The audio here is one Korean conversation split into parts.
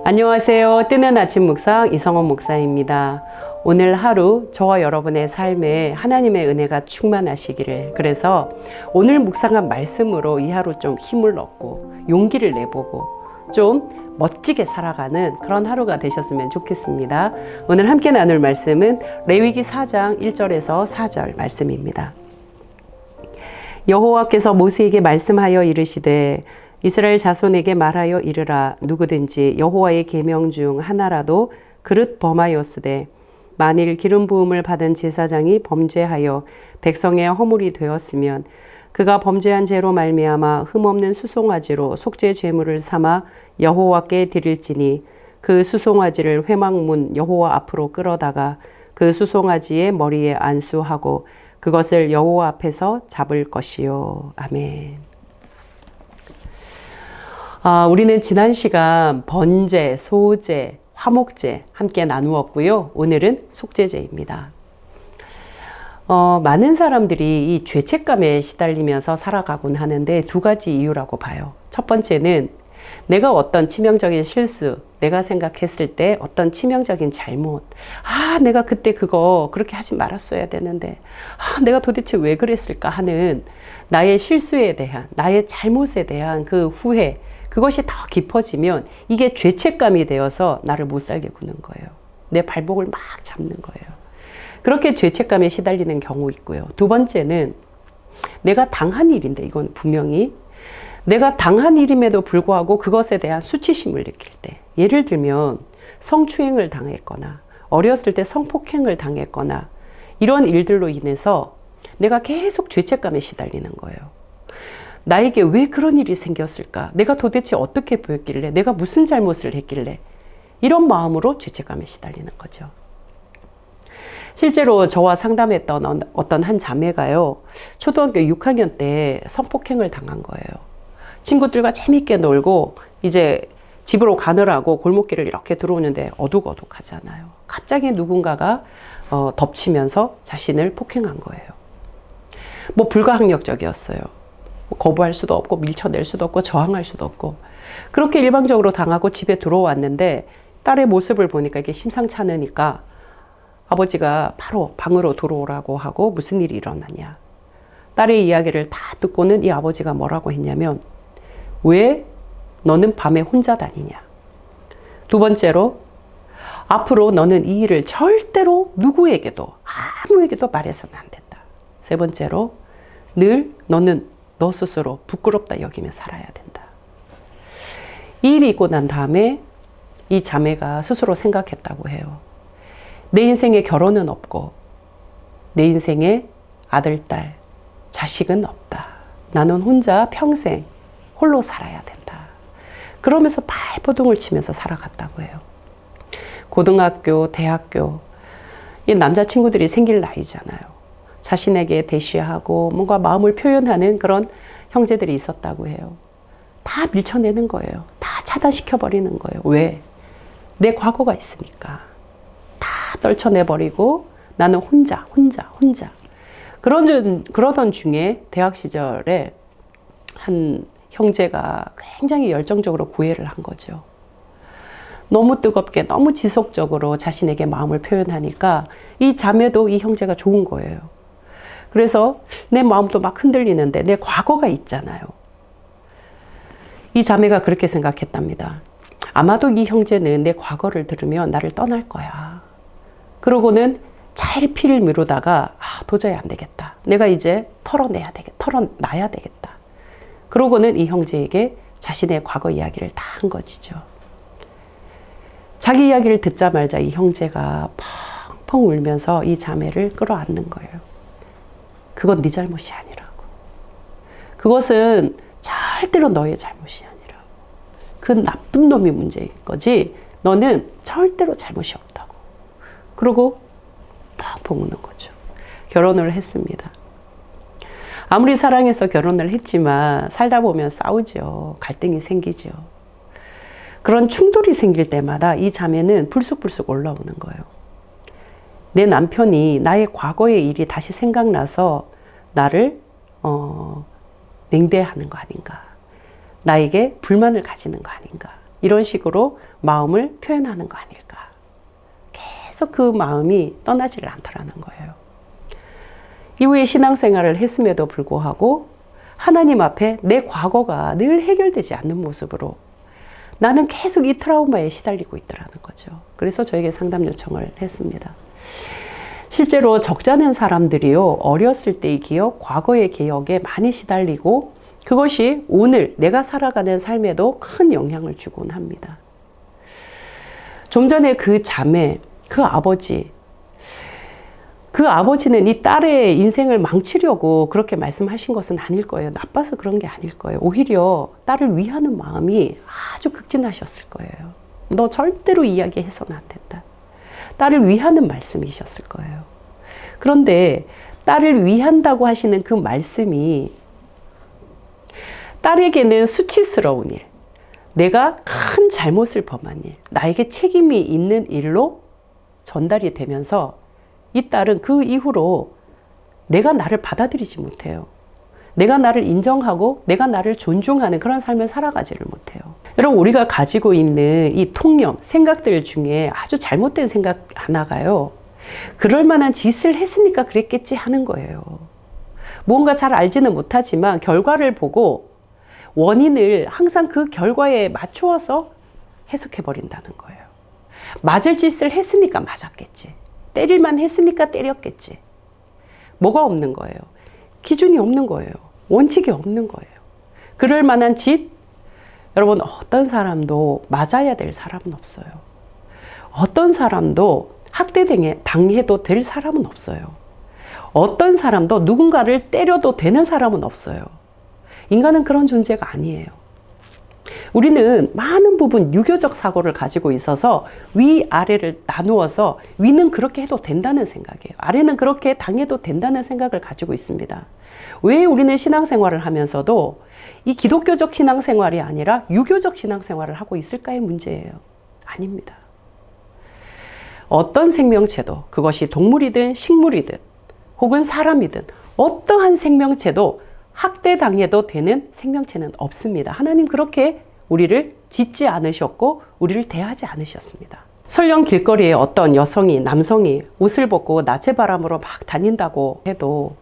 안녕하세요. 뜨는 아침 묵상 이성원 목사입니다. 오늘 하루 저와 여러분의 삶에 하나님의 은혜가 충만하시기를, 그래서 오늘 묵상한 말씀으로 이 하루 좀 힘을 얻고 용기를 내보고 좀 멋지게 살아가는 그런 하루가 되셨으면 좋겠습니다. 오늘 함께 나눌 말씀은 레위기 4장 1절에서 4절 말씀입니다. 여호와께서 모세에게 말씀하여 이르시되 이스라엘 자손에게 말하여 이르라. 누구든지 여호와의 계명 중 하나라도 그릇 범하였으되 만일 기름 부음을 받은 제사장이 범죄하여 백성의 허물이 되었으면 그가 범죄한 죄로 말미암아 흠없는 수송아지로 속죄 제물을 삼아 여호와께 드릴지니 그 수송아지를 회막문 여호와 앞으로 끌어다가 그 수송아지의 머리에 안수하고 그것을 여호와 앞에서 잡을 것이요. 아멘. 우리는 지난 시간 번제, 소제, 화목제 함께 나누었고요. 오늘은 속죄제입니다. 많은 사람들이 이 죄책감에 시달리면서 살아가곤 하는데 두 가지 이유라고 봐요. 첫 번째는 내가 어떤 치명적인 실수, 내가 생각했을 때 어떤 치명적인 잘못, 내가 그때 그거 그렇게 하지 말았어야 되는데, 내가 도대체 왜 그랬을까 하는 나의 실수에 대한, 나의 잘못에 대한 그 후회, 그것이 더 깊어지면 이게 죄책감이 되어서 나를 못 살게 구는 거예요. 내 발목을 막 잡는 거예요. 그렇게 죄책감에 시달리는 경우 있고요. 두 번째는 내가 당한 일인데, 이건 분명히 내가 당한 일임에도 불구하고 그것에 대한 수치심을 느낄 때, 예를 들면 성추행을 당했거나 어렸을 때 성폭행을 당했거나 이런 일들로 인해서 내가 계속 죄책감에 시달리는 거예요. 나에게 왜 그런 일이 생겼을까? 내가 도대체 어떻게 보였길래? 내가 무슨 잘못을 했길래? 이런 마음으로 죄책감에 시달리는 거죠. 실제로 저와 상담했던 어떤 한 자매가요, 초등학교 6학년 때 성폭행을 당한 거예요. 친구들과 재밌게 놀고 이제 집으로 가느라고 골목길을 이렇게 들어오는데 어둑어둑하잖아요. 갑자기 누군가가 덮치면서 자신을 폭행한 거예요. 불가항력적이었어요. 거부할 수도 없고 밀쳐낼 수도 없고 저항할 수도 없고, 그렇게 일방적으로 당하고 집에 들어왔는데 딸의 모습을 보니까 이게 심상치 않으니까 아버지가 바로 방으로 들어오라고 하고, 무슨 일이 일어나냐. 딸의 이야기를 다 듣고는 이 아버지가 뭐라고 했냐면, 왜 너는 밤에 혼자 다니냐. 두 번째로, 앞으로 너는 이 일을 절대로 누구에게도 아무에게도 말해서는 안 된다. 세 번째로, 늘 너는 너 스스로 부끄럽다 여기며 살아야 된다. 이 일이 있고 난 다음에 이 자매가 스스로 생각했다고 해요. 내 인생에 결혼은 없고 내 인생에 아들, 딸, 자식은 없다. 나는 혼자 평생 홀로 살아야 된다. 그러면서 발버둥을 치면서 살아갔다고 해요. 고등학교, 대학교, 이 남자친구들이 생길 나이잖아요. 자신에게 대시하고 뭔가 마음을 표현하는 그런 형제들이 있었다고 해요. 다 밀쳐내는 거예요. 다 차단시켜버리는 거예요. 왜? 내 과거가 있으니까. 다 떨쳐내버리고 나는 혼자. 그러던 중에 대학 시절에 한 형제가 굉장히 열정적으로 구애를 한 거죠. 너무 뜨겁게, 너무 지속적으로 자신에게 마음을 표현하니까 이 자매도 이 형제가 좋은 거예요. 그래서 내 마음도 막 흔들리는데 내 과거가 있잖아요. 이 자매가 그렇게 생각했답니다. 아마도 이 형제는 내 과거를 들으면 나를 떠날 거야. 그러고는 차일피일 미루다가 도저히 안 되겠다. 내가 이제 털어놔야 되겠다. 그러고는 이 형제에게 자신의 과거 이야기를 다 한 것이죠. 자기 이야기를 듣자마자 이 형제가 펑펑 울면서 이 자매를 끌어안는 거예요. 그건 네 잘못이 아니라고. 그것은 절대로 너의 잘못이 아니라고. 그 나쁜 놈이 문제인 거지 너는 절대로 잘못이 없다고. 그러고 펑펑 우는 거죠. 결혼을 했습니다. 아무리 사랑해서 결혼을 했지만 살다 보면 싸우죠. 갈등이 생기죠. 그런 충돌이 생길 때마다 이 자매는 불쑥불쑥 올라오는 거예요. 내 남편이 나의 과거의 일이 다시 생각나서 나를 냉대하는 거 아닌가. 나에게 불만을 가지는 거 아닌가. 이런 식으로 마음을 표현하는 거 아닐까. 계속 그 마음이 떠나지를 않더라는 거예요. 이후에 신앙생활을 했음에도 불구하고 하나님 앞에 내 과거가 늘 해결되지 않는 모습으로 나는 계속 이 트라우마에 시달리고 있더라는 거죠. 그래서 저에게 상담 요청을 했습니다. 실제로 적잖은 사람들이요, 어렸을 때의 기억, 과거의 기억에 많이 시달리고 그것이 오늘 내가 살아가는 삶에도 큰 영향을 주곤 합니다. 좀 전에 그 자매, 그 아버지는 이 딸의 인생을 망치려고 그렇게 말씀하신 것은 아닐 거예요. 나빠서 그런 게 아닐 거예요. 오히려 딸을 위하는 마음이 아주 극진하셨을 거예요. 너 절대로 이야기해서는 안 된다. 딸을 위하는 말씀이셨을 거예요. 그런데 딸을 위한다고 하시는 그 말씀이 딸에게는 수치스러운 일, 내가 큰 잘못을 범한 일, 나에게 책임이 있는 일로 전달이 되면서 이 딸은 그 이후로 내가 나를 받아들이지 못해요. 내가 나를 인정하고 내가 나를 존중하는 그런 삶을 살아가지를 못해요. 여러분, 우리가 가지고 있는 이 통념, 생각들 중에 아주 잘못된 생각 하나가요, 그럴 만한 짓을 했으니까 그랬겠지 하는 거예요. 뭔가 잘 알지는 못하지만 결과를 보고 원인을 항상 그 결과에 맞추어서 해석해버린다는 거예요. 맞을 짓을 했으니까 맞았겠지. 때릴만 했으니까 때렸겠지. 뭐가 없는 거예요? 기준이 없는 거예요. 원칙이 없는 거예요. 그럴 만한 짓, 여러분, 어떤 사람도 맞아야 될 사람은 없어요. 어떤 사람도 학대당해도 될 사람은 없어요. 어떤 사람도 누군가를 때려도 되는 사람은 없어요. 인간은 그런 존재가 아니에요. 우리는 많은 부분 유교적 사고를 가지고 있어서 위아래를 나누어서 위는 그렇게 해도 된다는 생각이에요. 아래는 그렇게 당해도 된다는 생각을 가지고 있습니다. 왜 우리는 신앙생활을 하면서도 이 기독교적 신앙생활이 아니라 유교적 신앙생활을 하고 있을까의 문제예요. 아닙니다. 어떤 생명체도, 그것이 동물이든 식물이든 혹은 사람이든 어떠한 생명체도 학대당해도 되는 생명체는 없습니다. 하나님 그렇게 우리를 짓지 않으셨고 우리를 대하지 않으셨습니다. 설령 길거리에 어떤 여성이, 남성이 옷을 벗고 나체바람으로 막 다닌다고 해도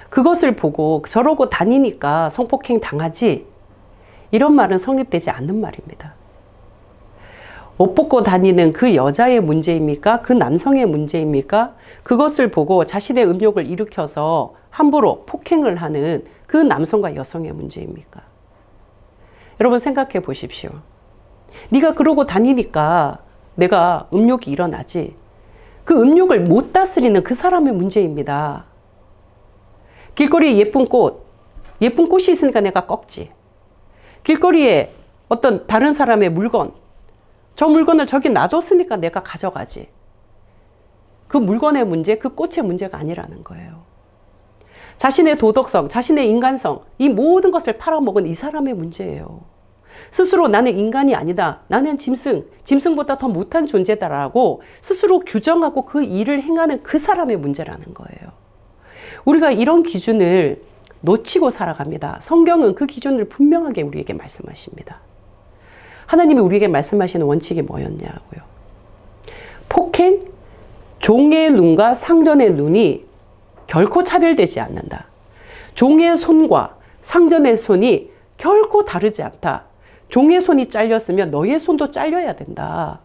그것을 보고 저러고 다니니까 성폭행 당하지, 이런 말은 성립되지 않는 말입니다. 옷 벗고 다니는 그 여자의 문제입니까? 그 남성의 문제입니까? 그것을 보고 자신의 음욕을 일으켜서 함부로 폭행을 하는 그 남성과 여성의 문제입니까? 여러분 생각해 보십시오. 네가 그러고 다니니까 내가 음욕이 일어나지, 그 음욕을 못 다스리는 그 사람의 문제입니다. 길거리에 예쁜 꽃이 있으니까 내가 꺾지. 길거리에 어떤 다른 사람의 물건, 저 물건을 저기 놔뒀으니까 내가 가져가지. 그 물건의 문제, 그 꽃의 문제가 아니라는 거예요. 자신의 도덕성, 자신의 인간성, 이 모든 것을 팔아먹은 이 사람의 문제예요. 스스로 나는 인간이 아니다, 나는 짐승보다 더 못한 존재다라고 스스로 규정하고 그 일을 행하는 그 사람의 문제라는 거예요. 우리가 이런 기준을 놓치고 살아갑니다. 성경은 그 기준을 분명하게 우리에게 말씀하십니다. 하나님이 우리에게 말씀하시는 원칙이 뭐였냐고요. 폭행, 종의 눈과 상전의 눈이 결코 차별되지 않는다. 종의 손과 상전의 손이 결코 다르지 않다. 종의 손이 잘렸으면 너의 손도 잘려야 된다.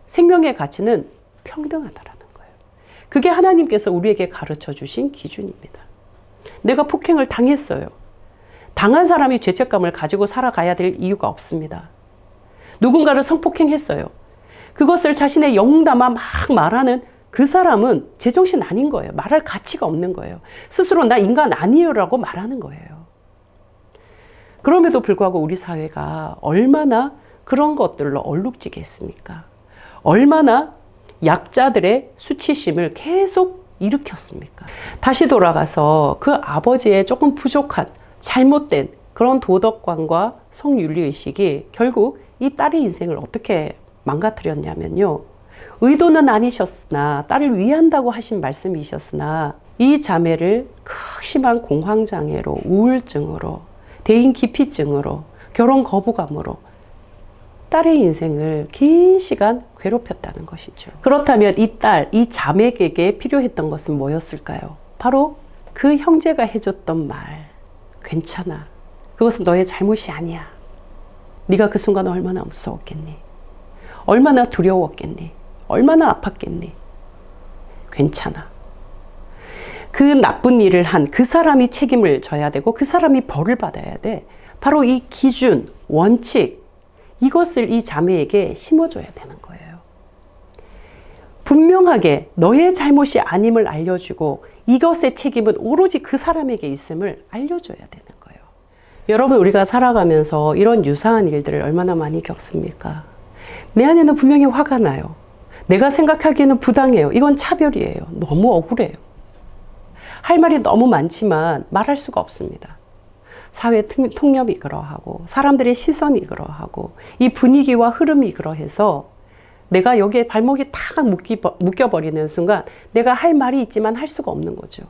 생명의 가치는 평등하다라는 거예요. 그게 하나님께서 우리에게 가르쳐 주신 기준입니다. 내가 폭행을 당했어요. 당한 사람이 죄책감을 가지고 살아가야 될 이유가 없습니다. 누군가를 성폭행했어요. 그것을 자신의 영웅담아 막 말하는 그 사람은 제정신 아닌 거예요. 말할 가치가 없는 거예요. 스스로 나 인간 아니에요 라고 말하는 거예요. 그럼에도 불구하고 우리 사회가 얼마나 그런 것들로 얼룩지겠습니까? 얼마나 약자들의 수치심을 계속 일으켰습니까? 다시 돌아가서 그 아버지의 조금 부족한, 잘못된 그런 도덕관과 성윤리의식이 결국 이 딸의 인생을 어떻게 망가뜨렸냐면요. 의도는 아니셨으나, 딸을 위한다고 하신 말씀이셨으나 이 자매를 극심한 공황장애로, 우울증으로, 대인기피증으로, 결혼 거부감으로 딸의 인생을 긴 시간 괴롭혔다는 것이죠. 그렇다면 이 딸, 이 자매에게 필요했던 것은 뭐였을까요? 바로 그 형제가 해줬던 말, 괜찮아. 그것은 너의 잘못이 아니야. 네가 그 순간 얼마나 무서웠겠니? 얼마나 두려웠겠니? 얼마나 아팠겠니? 괜찮아. 그 나쁜 일을 한 그 사람이 책임을 져야 되고 그 사람이 벌을 받아야 돼. 바로 이 기준, 원칙, 이것을 이 자매에게 심어줘야 되는 거예요. 분명하게 너의 잘못이 아님을 알려주고 이것의 책임은 오로지 그 사람에게 있음을 알려줘야 되는 거예요. 여러분, 우리가 살아가면서 이런 유사한 일들을 얼마나 많이 겪습니까? 내 안에는 분명히 화가 나요. 내가 생각하기에는 부당해요. 이건 차별이에요. 너무 억울해요. 할 말이 너무 많지만 말할 수가 없습니다. 사회 통념이 그러하고 사람들의 시선이 그러하고 이 분위기와 흐름이 그러해서 내가 여기에 발목이 탁 묶여버리는 순간 내가 할 말이 있지만 할 수가 없는 거죠.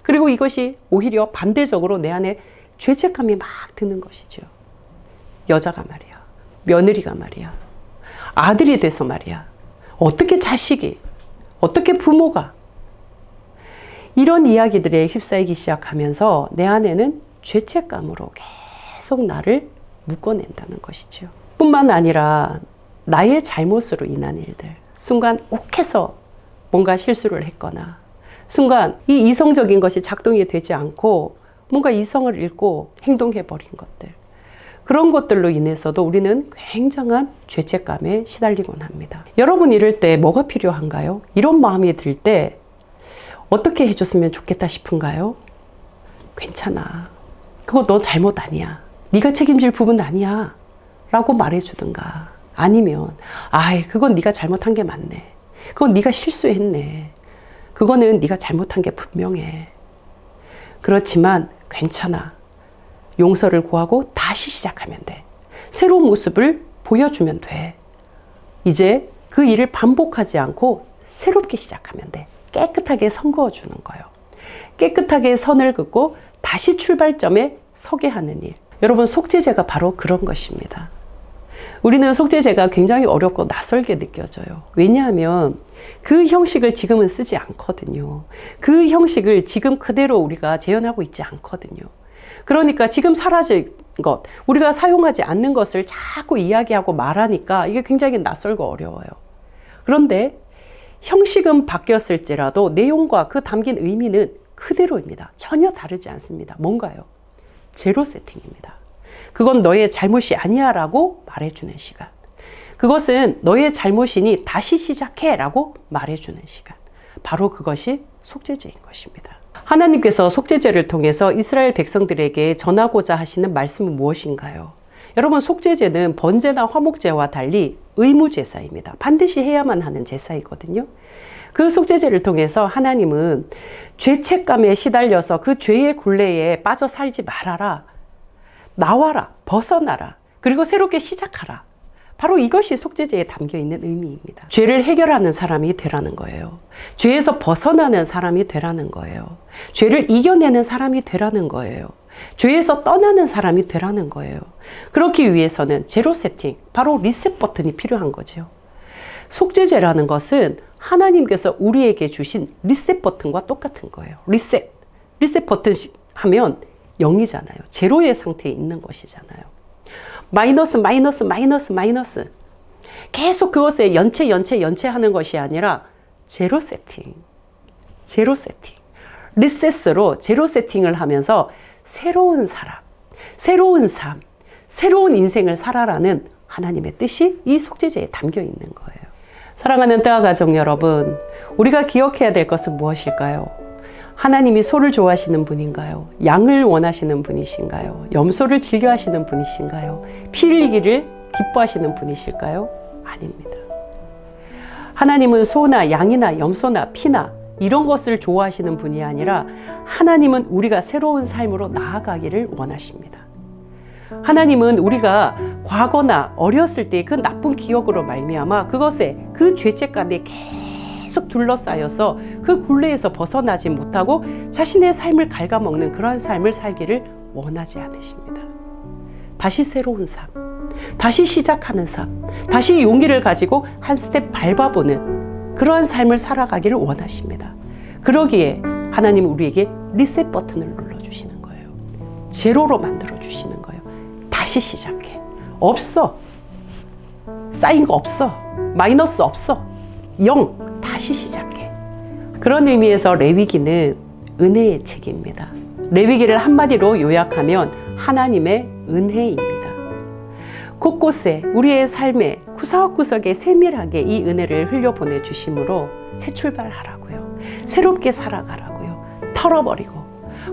그리고 이것이 오히려 반대적으로 내 안에 죄책감이 막 드는 것이죠. 여자가 말이야. 며느리가 말이야. 아들이 돼서 말이야. 어떻게 자식이, 어떻게 부모가. 이런 이야기들에 휩싸이기 시작하면서 내 안에는 죄책감으로 계속 나를 묶어낸다는 것이죠. 뿐만 아니라 나의 잘못으로 인한 일들, 순간 욱해서 뭔가 실수를 했거나 순간 이 이성적인 것이 작동이 되지 않고 뭔가 이성을 잃고 행동해버린 것들, 그런 것들로 인해서도 우리는 굉장한 죄책감에 시달리곤 합니다. 여러분, 이럴 때 뭐가 필요한가요? 이런 마음이 들 때 어떻게 해줬으면 좋겠다 싶은가요? 괜찮아. 그거 너 잘못 아니야. 네가 책임질 부분 아니야. 라고 말해주든가. 아니면 아이, 그건 네가 잘못한 게 맞네. 그건 네가 실수했네. 그거는 네가 잘못한 게 분명해. 그렇지만 괜찮아. 용서를 구하고 다시 시작하면 돼. 새로운 모습을 보여주면 돼. 이제 그 일을 반복하지 않고 새롭게 시작하면 돼. 깨끗하게 선 그어주는 거예요. 깨끗하게 선을 긋고 다시 출발점에 서게 하는 일. 여러분, 속죄제가 바로 그런 것입니다. 우리는 속죄제가 굉장히 어렵고 낯설게 느껴져요. 왜냐하면 그 형식을 지금은 쓰지 않거든요. 그 형식을 지금 그대로 우리가 재현하고 있지 않거든요. 그러니까 지금 사라진 것, 우리가 사용하지 않는 것을 자꾸 이야기하고 말하니까 이게 굉장히 낯설고 어려워요. 그런데 형식은 바뀌었을지라도 내용과 그 담긴 의미는 그대로입니다. 전혀 다르지 않습니다. 뭔가요? 제로 세팅입니다. 그건 너의 잘못이 아니야 라고 말해주는 시간. 그것은 너의 잘못이니 다시 시작해 라고 말해주는 시간. 바로 그것이 속죄제인 것입니다. 하나님께서 속죄제를 통해서 이스라엘 백성들에게 전하고자 하시는 말씀은 무엇인가요? 여러분, 속죄제는 번제나 화목제와 달리 의무제사입니다. 반드시 해야만 하는 제사이거든요. 그 속죄제를 통해서 하나님은 죄책감에 시달려서 그 죄의 굴레에 빠져 살지 말아라. 나와라. 벗어나라. 그리고 새롭게 시작하라. 바로 이것이 속죄제에 담겨 있는 의미입니다. 죄를 해결하는 사람이 되라는 거예요. 죄에서 벗어나는 사람이 되라는 거예요. 죄를 이겨내는 사람이 되라는 거예요. 죄에서 떠나는 사람이 되라는 거예요. 그렇기 위해서는 제로 세팅, 바로 리셋 버튼이 필요한 거죠. 속죄제라는 것은 하나님께서 우리에게 주신 리셋 버튼과 똑같은 거예요. 리셋 버튼 하면 0이잖아요. 제로의 상태에 있는 것이잖아요. 마이너스 계속 그것에 연체 하는 것이 아니라 제로 세팅, 리셋으로 제로 세팅을 하면서 새로운 사람, 새로운 삶, 새로운 인생을 살아라는 하나님의 뜻이 이 속죄제에 담겨 있는 거예요. 사랑하는 뜨아 가족 여러분, 우리가 기억해야 될 것은 무엇일까요? 하나님이 소를 좋아하시는 분인가요? 양을 원하시는 분이신가요? 염소를 즐겨 하시는 분이신가요? 피 흘리기를 기뻐하시는 분이실까요? 아닙니다. 하나님은 소나 양이나 염소나 피나 이런 것을 좋아하시는 분이 아니라 하나님은 우리가 새로운 삶으로 나아가기를 원하십니다. 하나님은 우리가 과거나 어렸을 때 그 나쁜 기억으로 말미암아 그것에 그 죄책감에 계속 둘러싸여서 그 굴레에서 벗어나지 못하고 자신의 삶을 갉아먹는 그러한 삶을 살기를 원하지 않으십니다. 다시 새로운 삶, 다시 시작하는 삶, 다시 용기를 가지고 한 스텝 밟아보는 그러한 삶을 살아가기를 원하십니다. 그러기에 하나님은 우리에게 리셋 버튼을 눌러주시는 거예요. 제로로 만들어주시는 거예요. 다시 시작해. 없어. 쌓인 거 없어. 마이너스 없어. 0. 다시 시작해. 그런 의미에서 레위기는 은혜의 책입니다. 레위기를 한마디로 요약하면 하나님의 은혜입니다. 곳곳에 우리의 삶에 구석구석에 세밀하게 이 은혜를 흘려보내 주심으로 새 출발하라고요. 새롭게 살아가라고요. 털어버리고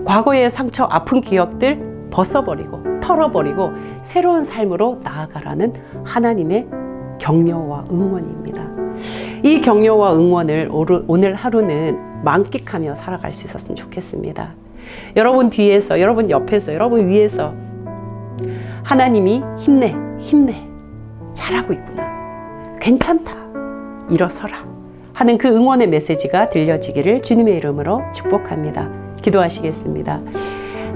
과거의 상처 아픈 기억들 벗어버리고 털어버리고 새로운 삶으로 나아가라는 하나님의 격려와 응원입니다. 이 격려와 응원을 오늘 하루는 만끽하며 살아갈 수 있었으면 좋겠습니다. 여러분 뒤에서, 여러분 옆에서, 여러분 위에서 하나님이 힘내, 힘내, 잘하고 있구나, 괜찮다, 일어서라 하는 그 응원의 메시지가 들려지기를 주님의 이름으로 축복합니다. 기도하시겠습니다.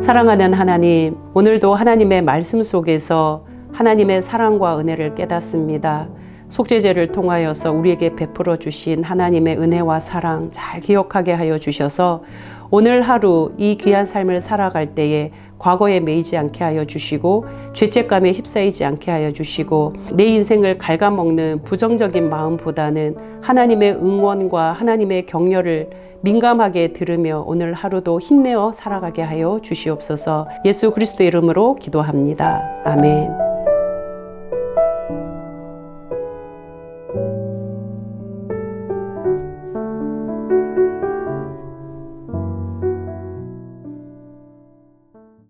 사랑하는 하나님, 오늘도 하나님의 말씀 속에서 하나님의 사랑과 은혜를 깨닫습니다. 속죄제를 통하여서 우리에게 베풀어 주신 하나님의 은혜와 사랑 잘 기억하게 하여 주셔서 오늘 하루 이 귀한 삶을 살아갈 때에 과거에 매이지 않게 하여 주시고 죄책감에 휩싸이지 않게 하여 주시고 내 인생을 갉아먹는 부정적인 마음보다는 하나님의 응원과 하나님의 격려를 민감하게 들으며 오늘 하루도 힘내어 살아가게 하여 주시옵소서. 예수 그리스도의 이름으로 기도합니다. 아멘.